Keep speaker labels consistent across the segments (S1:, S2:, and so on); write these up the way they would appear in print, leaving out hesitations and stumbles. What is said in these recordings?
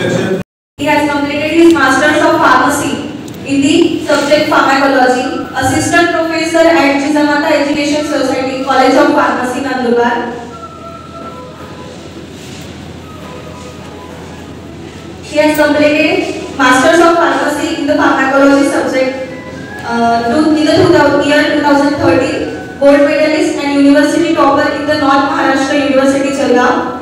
S1: introduction.
S2: He has completed his Masters of Pharmacy in the subject Pharmacology, Assistant Professor at Jizamata Education Society, College of Pharmacy, Nandurbar. He has completed Masters of Pharmacy in the Pharmacology subject in the year 2013. Gold medalist and university topper in the North Maharashtra University, Jalgaon.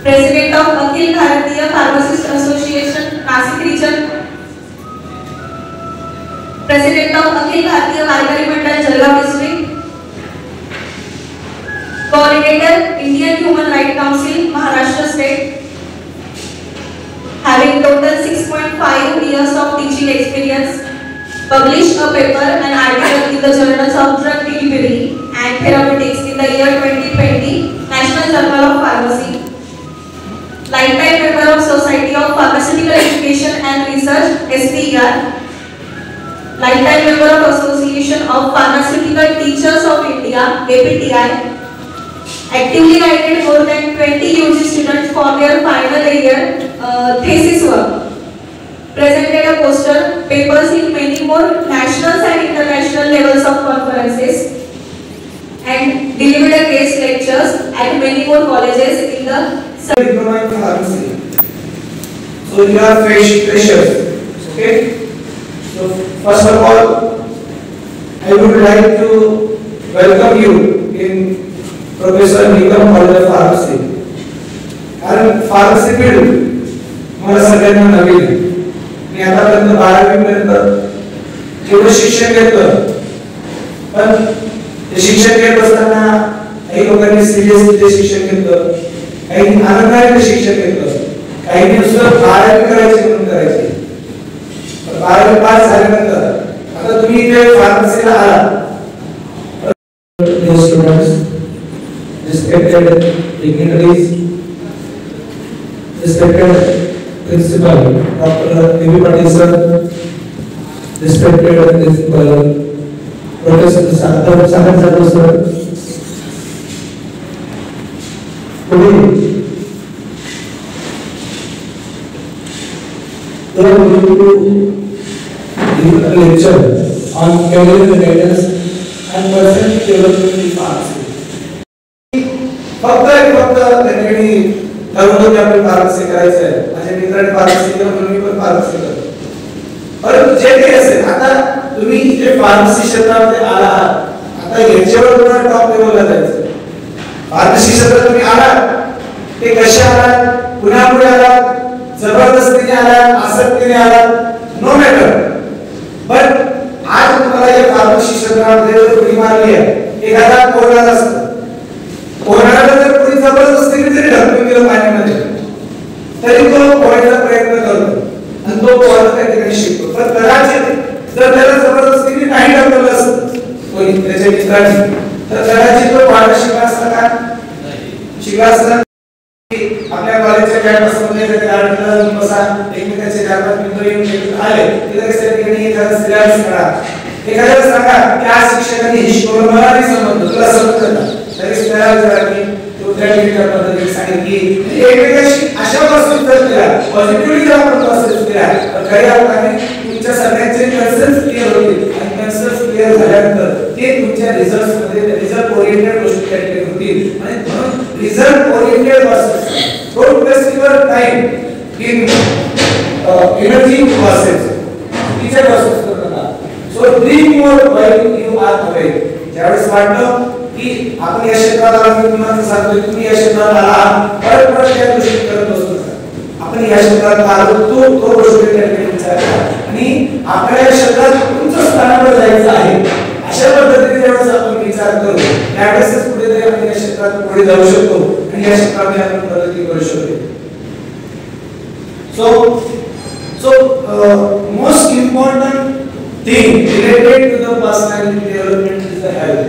S2: President of Akhil Bharatiya Pharmacist Association, Nasik region. President of Akhil Bharatiya Warkari Mandal, Jalgaon district. Coordinator, Indian Human Rights Council, Maharashtra state. Having total 6.5 years of teaching experience. Published a paper and article in the journals of drug delivery and therapeutics in the year 2020, National Journal of Pharmacy. Lifetime member of Society of Pharmaceutical Education and Research, SPER. Lifetime member of Association of Pharmaceutical Teachers of India, APTI. Actively guided more than 20 UG students for their final year thesis work. Presented a poster, papers in many more national and international levels of conferences, and delivered a guest lectures at many more colleges in the
S3: diploma in pharmacy. So you are freshers, okay? So first of all, I would like to welcome you in Professor Nikam College of Pharmacy. कारण pharmacy field मला सगळ्यांना नवीन आहे. मी आतापर्यंत 12वी पर्यंत जेवढं शिक्षण घेतलं, पण ते शिक्षण घेत असताना काही लोकांनी सिरियसली शिक्षण घेतलं, काही आनंदाने शिक्षण घेतलं, काही नुसतं 12वी करायची म्हणून करायची. पण 12वी पास झाल्यानंतर आता तुम्ही इथे फार्मसीला आला. Respected dignitaries, respected Principal Dr. A.B. Patil sir, respected Principal Professor Sagar Sadhu sir. Today, they are going to give a lecture on career guidance and personal development in pharmacy. फक्त त्यांनी ठरवलं की आपण फार्मसी करायचं आहे. माझ्या मित्राने pharmacy केलं म्हणून मी पण फार्मसी करतो. परंतु जे काही असेल, आता तुम्ही इथे फार्मसी क्षेत्रामध्ये आला आहात, आता याच्यावर तुम्हाला टॉप लेवलला जायचं. फार्मसी क्षेत्रात तुम्ही आलात, ते कसे आलात, पुण्यामुळे आलात, जबरदस्तीने आलात, आसक्तीने आलात, नो मॅटर. पण आज तुम्हाला या फार्मसी क्षेत्रामध्ये उडी मारली आहे. एखादा कोरोना असतो, कोरोनाला जर कोणी जबरदस्तीने जरी ढकलून दिलं पाण्यामध्ये, तरी तो पोहायचा प्रयत्न करतो आणि तो पोहायला त्या ठिकाणी शिकतो. पण कदाचित जर त्याला जबरदस्तीने नाही ढकललं असतं कोणी त्याच्या मित्रांनी, तर कदाचित तो पोहायला शिकला असता का? शिकला असता. आपल्या कॉलेजच्या कॅम्पसमध्ये गार्डनला बसा, एकमेकांचे 4-5 मित्र येऊन आले, तिथे कसं ठिकाणी एखादा सिलेबस करा, एखाद्याला सांगा की आज शिक्षकांनी हे शिकवलं, मला नाही समजलं, तुला समजलं का? तरी त्याला जरा की तो त्या ठिकाणी पद्धतीने सांगेल की एकमेकांशी अशा वस्तू जर केल्या, पॉझिटिव्हली जर आपण प्रोसेस केल्या, तर खऱ्या अर्थाने तुमच्या सगळ्यांचे कन्सर्न्स क्लिअर होतील आणि कन्सर्न्स क्लिअर झाल्यानंतर ते तुमच्या रिझल्ट्स मध्ये रिझल्ट ओरिएंटेड गोष्टी त्या ठिकाणी होतील. आणि म्हणून result oriented process, don't waste your time in energy process, teacher process करू नका. So dream your while you are away. ज्यावेळेस वाटलं की आपण या क्षेत्रात आलो, मी तुम्हाला सांगतोय तुम्ही या क्षेत्रात आला, परत त्या गोष्टी करत बसतो. आपण या क्षेत्रात आलो, तो गोष्टी त्या ठिकाणी विचार करा आणि आपल्या या क्षेत्रात उंच स्थानावर जायचं आहे. अशा पद्धतीने जेव्हा आपण विचार करू, त्यावेळेसच कुठेतरी आपण या क्षेत्रात पुढे जाऊ शकतो आणि या क्षेत्रामध्ये आपण प्रगती करू शकतो. So most important thing related to the personality development is the health.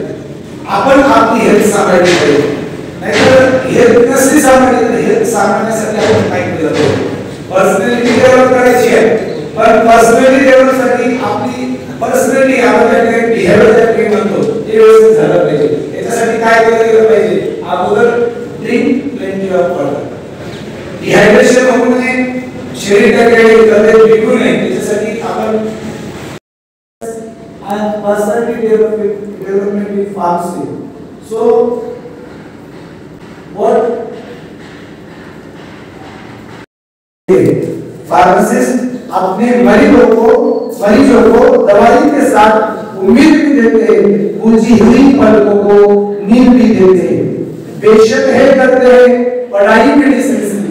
S3: आपण आपली हेल्थ सांभाळली पाहिजे. नाहीतर हेल्थ नसली सांभाळली तर हेल्थ सांभाळण्यासाठी आपण काय केलं पाहिजे? पर्सनॅलिटी डेव्हलप करायची आहे, पण पर्सनॅलिटी डेव्हलपसाठी आपली पर्सनॅलिटी आपण जे बिहेवियर जे म्हणतो ते व्यवस्थित झालं पाहिजे. याच्यासाठी काय केलं गेलं पाहिजे? अगोदर drink plenty of water. Dehydration होऊ नये, शरीर काही तब्येत बिघडू नये त्याच्यासाठी आपण personality development in pharmacy. So what pharmacist अपने मरीजों को दवाई के साथ उम्मीद भी देते हैं, पूजी हुई पलकों को नींद भी देते हैं. बेशक है करते हैं पढ़ाई मेडिसिन की,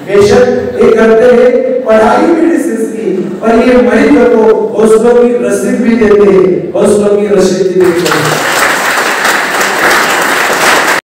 S3: बेशक ये करते हैं पढ़ाई मेडिसिन की, पर ये मरीजों को हौसलों की रसीद भी देते हैं, हौसलों की रसीद भी देते हैं.